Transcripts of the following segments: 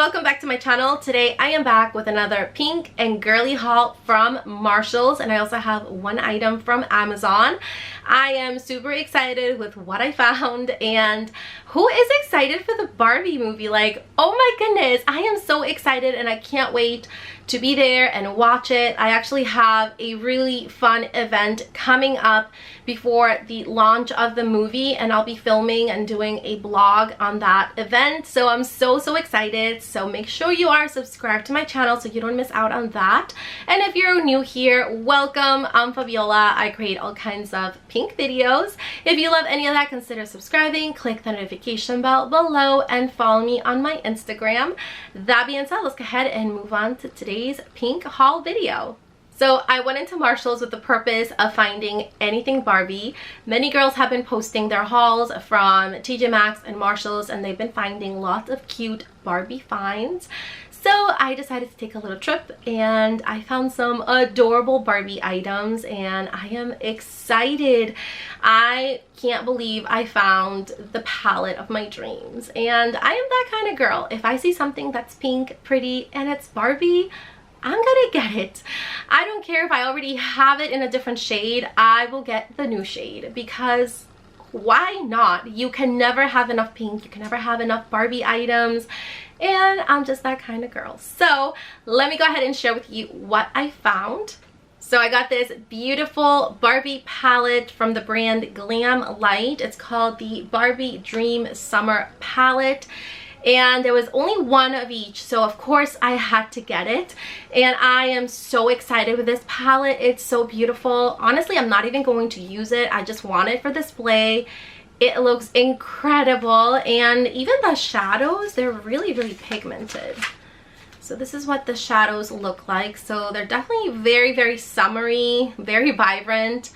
welcome back to my channel. Today I am back with another pink and girly haul from Marshalls, and I also have one item from Amazon. I am super excited with what I found, and who is excited for the Barbie movie? Like, oh my goodness, I am so excited and I can't wait to be there and watch it. I actually have a really fun event coming up before the launch of the movie, and I'll be filming and doing a blog on that event. So I'm so excited. So make sure you are subscribed to my channel so you don't miss out on that. And if you're new here, welcome. I'm Fabiola. I create all kinds of pink videos. If you love any of that, consider subscribing, click the notification bell below, and follow me on my Instagram. That being said, let's go ahead and move on to today's pink haul video. So I went into Marshalls with the purpose of finding anything Barbie. Many girls have been posting their hauls from TJ Maxx and Marshalls, and they've been finding lots of cute Barbie finds. So I decided to take a little trip, and I found some adorable Barbie items, and I am excited. I can't believe I found the palette of my dreams, and I am that kind of girl. If I see something that's pink, pretty, and it's Barbie, I'm gonna get it. I don't care if I already have it in a different shade. I will get the new shade, because why not? You can never have enough pink. You can never have enough Barbie items, and I'm just that kind of girl. So let me go ahead and share with you what I found. So I got this beautiful Barbie palette from the brand Glam Light. It's called the Barbie Dream Summer Palette. And there was only one of each, so of course I had to get it, and I am so excited with this palette. It's so beautiful. Honestly, I'm not even going to use it. I just want it for display. It looks incredible, and even the shadows, they're really pigmented. So this is what the shadows look like. So they're definitely very summery, very vibrant,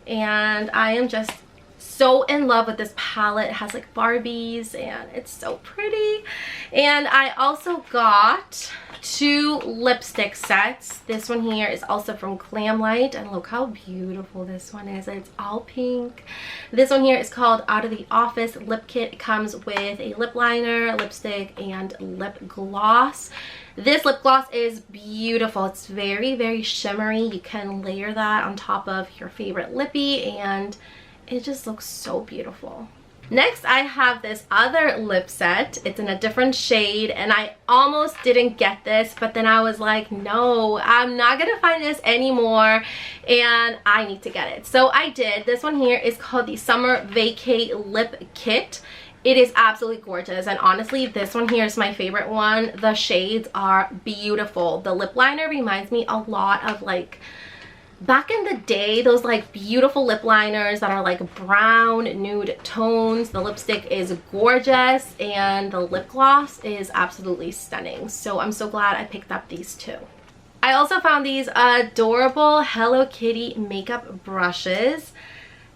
and I am just so in love with this palette. It has like Barbies, and it's so pretty. And I also got two lipstick sets. This one here is also from Glam Light, and look how beautiful this one is. It's all pink. This one here is called Out of the Office Lip Kit. It comes with a lip liner, lipstick, and lip gloss. This lip gloss is beautiful. It's very shimmery. You can layer that on top of your favorite lippy, and it just looks so beautiful. Next, I have this other lip set. It's in a different shade, and I almost didn't get this, but then I was like, no, I'm not gonna find this anymore, and I need to get it. So I did. This one here is called the Summer Vacay Lip Kit. It is absolutely gorgeous, and honestly, this one here is my favorite one. The shades are beautiful. The lip liner reminds me a lot of like back in the day, those like beautiful lip liners that are like brown nude tones. The lipstick is gorgeous, and the lip gloss is absolutely stunning. So I'm so glad I picked up these two. I also found these adorable Hello Kitty makeup brushes.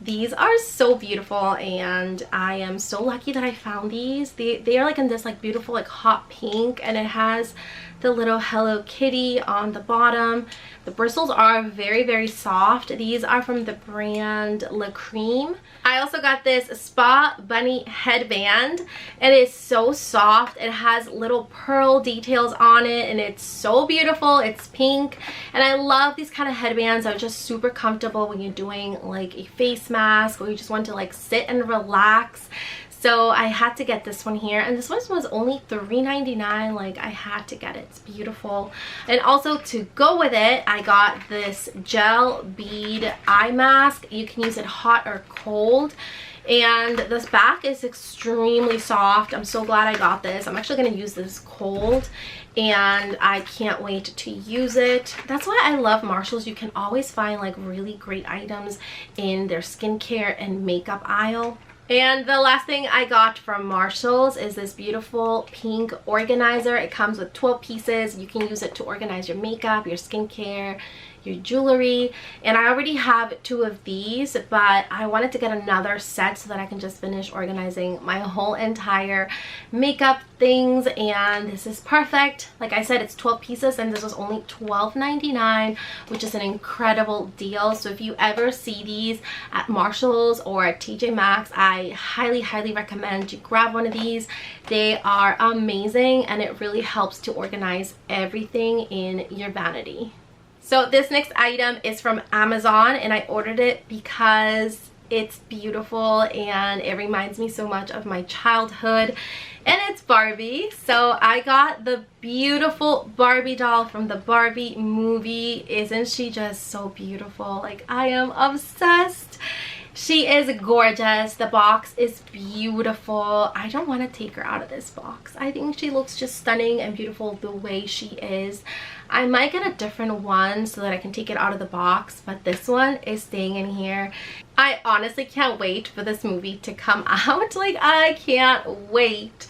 These are so beautiful, and I am so lucky that I found these. They are like in this like beautiful like hot pink, and it has the little Hello Kitty on the bottom. The bristles are very soft. These are from the brand La Creme. I also got this Spa Bunny headband. It is so soft. It has little pearl details on it, and it's so beautiful. It's pink, and I love these kind of headbands that are just super comfortable when you're doing like a face mask, or you just want to like sit and relax. So I had to get this one here, and this one was only $3.99. Like, I had to get it. It's beautiful. And also to go with it, I got this gel bead eye mask. You can use it hot or cold, and this back is extremely soft. I'm so glad I got this. I'm actually going to use this cold, and I can't wait to use it. That's why I love Marshalls. You can always find like really great items in their skincare and makeup aisle. And the last thing I got from Marshalls is this beautiful pink organizer. It comes with 12 pieces. You can use it to organize your makeup, your skincare, your jewelry. And I already have 2 of these, but I wanted to get another set so that I can just finish organizing my whole entire makeup things. And this is perfect. Like I said, it's 12 pieces and this was only $12.99, which is an incredible deal. So if you ever see these at Marshall's or at TJ Maxx, I highly recommend you grab one of these. They are amazing and it really helps to organize everything in your vanity. So this next item is from Amazon and I ordered it because it's beautiful and it reminds me so much of my childhood, and it's Barbie. So I got the beautiful Barbie doll from the Barbie movie. Isn't she just so beautiful? Like, I am obsessed. She is gorgeous. The box is beautiful. I don't want to take her out of this box. I think she looks just stunning and beautiful the way she is. I might get a different one so that I can take it out of the box, but this one is staying in here. I honestly can't wait for this movie to come out. Like, I can't wait.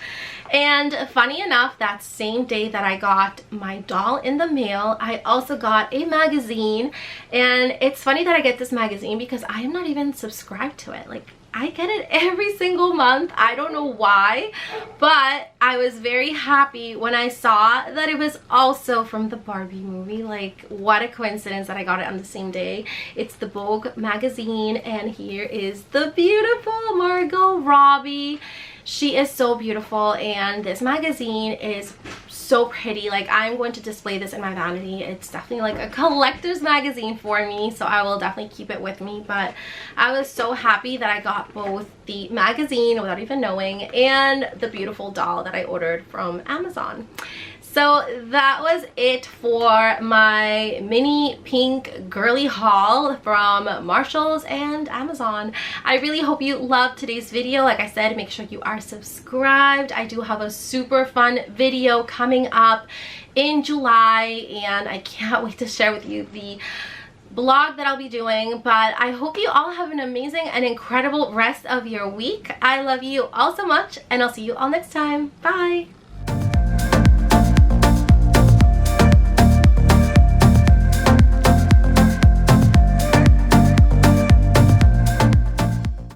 And funny enough, that same day that I got my doll in the mail, I also got a magazine. And it's funny that I get this magazine because I am not even subscribed to it. Like, I get it every single month. I don't know why, but I was very happy when I saw that it was also from the Barbie movie. Like, what a coincidence that I got it on the same day. It's the Vogue magazine, and here is the beautiful Margot Robbie. She is so beautiful, and this magazine is so pretty. Like, I'm going to display this in my vanity. It's definitely like a collector's magazine for me, so I will definitely keep it with me. But I was so happy that I got both the magazine without even knowing and the beautiful doll that I ordered from Amazon. So that was it for my mini pink girly haul from Marshall's and Amazon. I really hope you loved today's video. Like I said, make sure you are subscribed. I do have a super fun video coming up in July, and I can't wait to share with you the blog that I'll be doing. But I hope you all have an amazing and incredible rest of your week. I love you all so much, and I'll see you all next time. Bye!